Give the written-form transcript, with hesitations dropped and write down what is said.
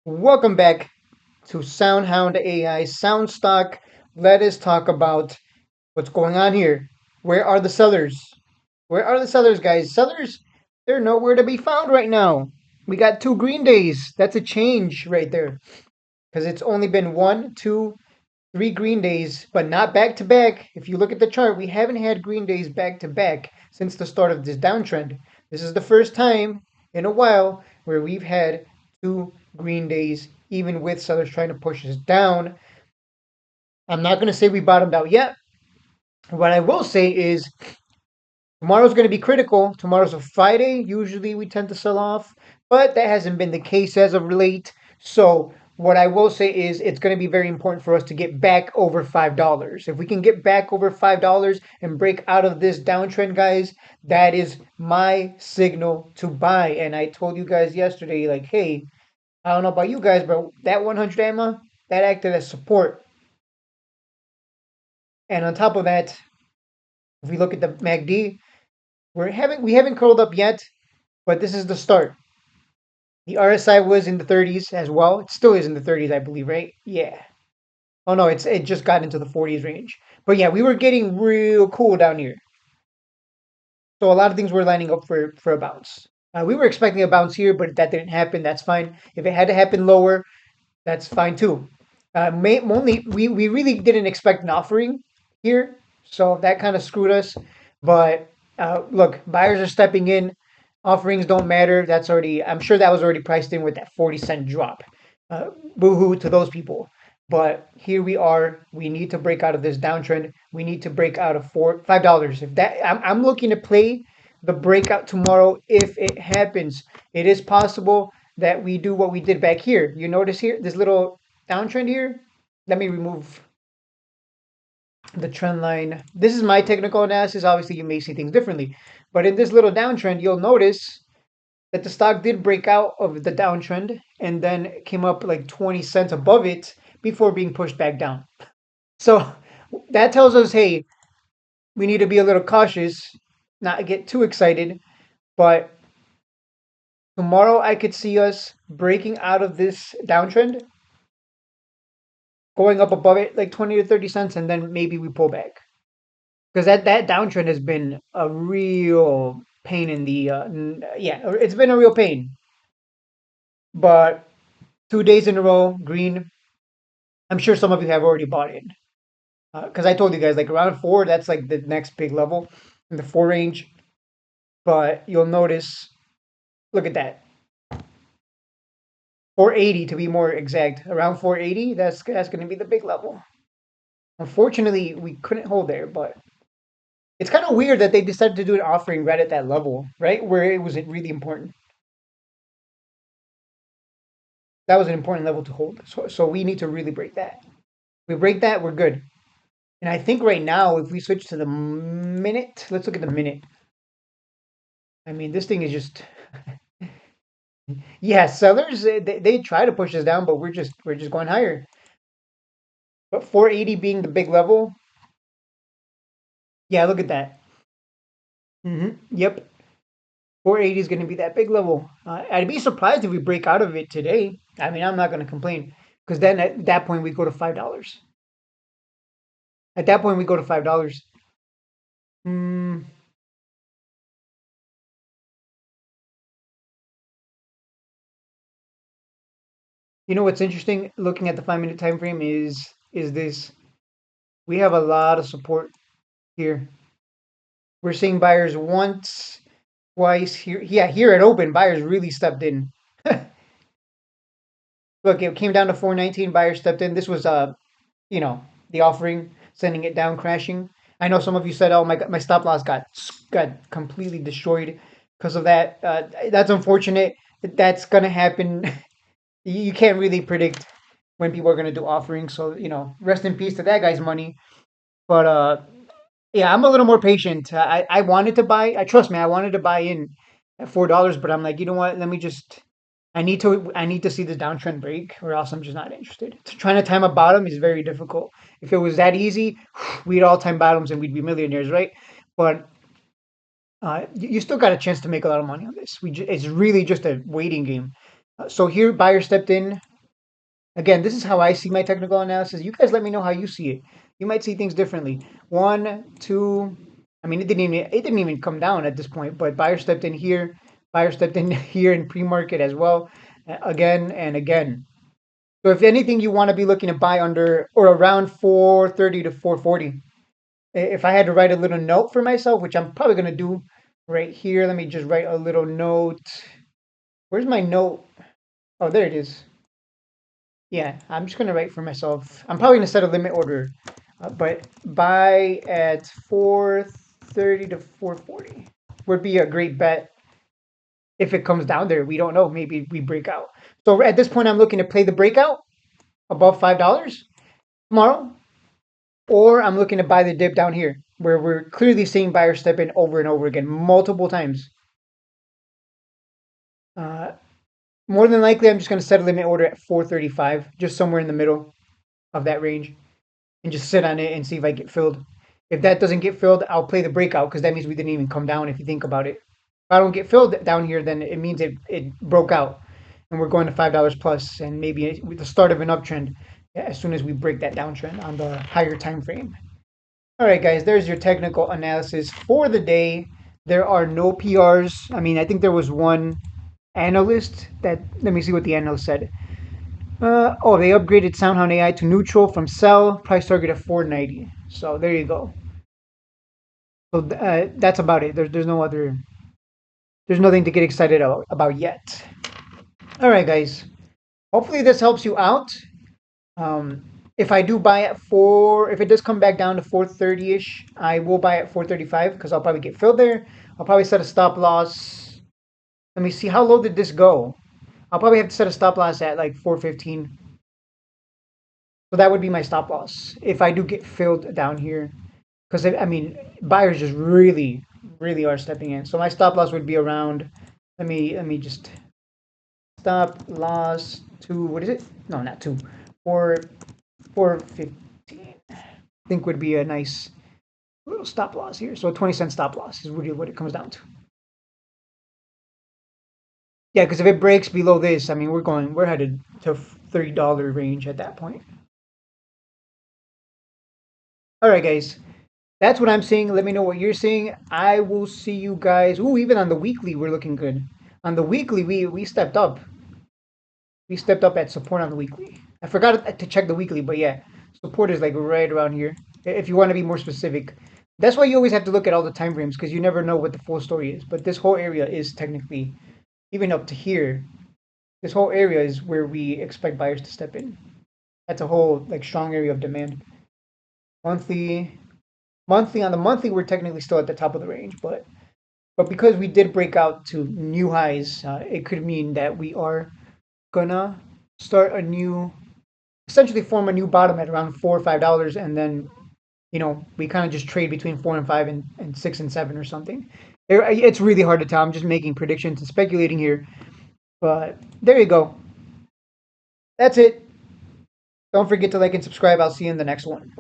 Welcome back to Soundhound AI Sound Stock. Let us talk about what's going on here. Where are the sellers? Where are the sellers, guys? Sellers, they're nowhere to be found right now. We got 2 green days. That's a change right there. Because it's only been 1, 2, 3 green days, but not back to back. If you look at the chart, we haven't had green days back to back since the start of this downtrend. This is the first time in a while where we've had 2 green days, even with sellers trying to push us down. I'm not going to say we bottomed out yet. What I will say is tomorrow's going to be critical. Tomorrow's a Friday. Usually we tend to sell off, but that hasn't been the case as of late. So what I will say is it's going to be very important for us to get back over $5. If we can get back over $5 and break out of this downtrend, guys, that is my signal to buy. And I told you guys yesterday, like, hey, I don't know about you guys, but that 100 EMA, that acted as support. And on top of that, if we look at the MACD, we haven't curled up yet, but this is the start. The RSI was in the 30s as well. It still is in the 30s, I believe, right? Yeah. Oh no, it just got into the 40s range. But yeah, we were getting real cool down here. So a lot of things were lining up for a bounce. We were expecting a bounce here, but that didn't happen. That's fine. If it had to happen lower, that's fine too. We really didn't expect an offering here, so that kind of screwed us. But look, buyers are stepping in. Offerings don't matter. That's already. I'm sure that was already priced in with that 40 cent drop. Boohoo to those people. But here we are. We need to break out of this downtrend. We need to break out of $5. If that, I'm looking to play the breakout tomorrow if it happens. It is possible that we do what we did back here. You notice here this little downtrend here. Let me remove the trend line. This is my technical analysis. Obviously, you may see things differently, but in this little downtrend, you'll notice that the stock did break out of the downtrend and then came up like 20 cents above it before being pushed back down. So that tells us, hey, we need to be a little cautious, not get too excited. But tomorrow, I could see us breaking out of this downtrend, going up above it like 20 to 30 cents, and then maybe we pull back. Because that downtrend has been a real pain in the yeah, it's been a real pain. But 2 days in a row, green. I'm sure some of you have already bought in. Because I told you guys, like around four, that's like the next big level in the four range. But you'll notice, look at that, 480 to be more exact. Around 480, that's going to be the big level. Unfortunately, we couldn't hold there, but it's kind of weird that they decided to do an offering right at that level, right where it was really important. That was an important level to hold. So we need to really break that. If we break that, we're good. And I think right now, if we switch to the minute, let's look at the minute. I mean, this thing is just yeah. Sellers they try to push us down, but we're just going higher. But 480 being the big level, yeah. Look at that. Yep, 480 is going to be that big level. I'd be surprised if we break out of it today. I mean, I'm not going to complain because then at that point we go to $5. At that point we go to $5. Mm, you know what's interesting? Looking at the 5 minute time frame is this: we have a lot of support here. We're seeing buyers once, twice here. Yeah, here at open, buyers really stepped in. Look, it came down to 419. Buyers stepped in. This was you know, the offering, sending it down, crashing. I know some of you said, "Oh my God, my stop loss got completely destroyed because of that." That's unfortunate. That's gonna happen. You can't really predict when people are gonna do offerings. So rest in peace to that guy's money. But yeah, I'm a little more patient. I wanted to buy. I trust me. I wanted to buy in at $4, but I'm like, you know what? Let me just. I need to see the downtrend break, or else I'm just not interested. Trying to time a bottom is very difficult. If it was that easy, we'd all time bottoms and we'd be millionaires, right? But you still got a chance to make a lot of money on this. It's really just a waiting game. So here, buyer stepped in. Again, this is how I see my technical analysis. You guys let me know how you see it. You might see things differently. One, two. I mean, it didn't even come down at this point, but buyer stepped in here, buyer stepped in here in pre-market as well, again and again. So if anything, you want to be looking to buy under or around 430 to 440. If I had to write a little note for myself, which I'm probably gonna do right here, let me just write a little note. Where's my note? Oh, there it is. Yeah, I'm just gonna write for myself. I'm probably gonna set a limit order, but buy at 430 to 440 would be a great bet. If it comes down there, we don't know. Maybe we break out. So at this point, I'm looking to play the breakout above $5 tomorrow, or I'm looking to buy the dip down here, where we're clearly seeing buyers step in over and over again, multiple times. Uh, More than likely, I'm just going to set a limit order at 435, just somewhere in the middle of that range, and just sit on it and see if I get filled. If that doesn't get filled, I'll play the breakout because that means we didn't even come down if you think about it. If I don't get filled down here, then it means it broke out and we're going to $5 plus and maybe the start of an uptrend as soon as we break that downtrend on the higher time frame. All right, guys, there's your technical analysis for the day. There are no PRs. I mean, I think there was one analyst that, let me see what the analyst said. Oh, they upgraded Soundhound AI to neutral from sell, price target of 490. So there you go. So that's about it. There's nothing to get excited about yet. All right, guys. Hopefully this helps you out. Um, if I do buy at if it does come back down to 430 ish, I will buy at 435 because I'll probably get filled there. I'll probably set a stop loss. Let me see, how low did this go? I'll probably have to set a stop loss at like 415. So that would be my stop loss if I do get filled down here. Because I mean, buyers just really, really are stepping in. So my stop loss would be around. Let me just stop loss to, what is it? No, not two. 415. I think would be a nice little stop loss here. So a 20-cent stop loss is really what it comes down to. Yeah, because if it breaks below this, I mean, we're headed to $30 range at that point. All right, guys. That's what I'm seeing. Let me know what you're seeing. I will see you guys. Ooh, even on the weekly, we're looking good. On the weekly, we stepped up. We stepped up at support on the weekly. I forgot to check the weekly, but yeah, support is like right around here. If you want to be more specific, that's why you always have to look at all the time frames because you never know what the full story is. But this whole area is technically, even up to here, this whole area is where we expect buyers to step in. That's a whole like strong area of demand. Monthly, monthly on the monthly, we're technically still at the top of the range, but because we did break out to new highs, it could mean that we are gonna start a new, essentially form a new bottom at around $4 or $5, and then we kind of just trade between 4 and 5 and 6 and 7 or something. It's really hard to tell. I'm just making predictions and speculating here, but there you go. That's it. Don't forget to like and subscribe. I'll see you in the next one.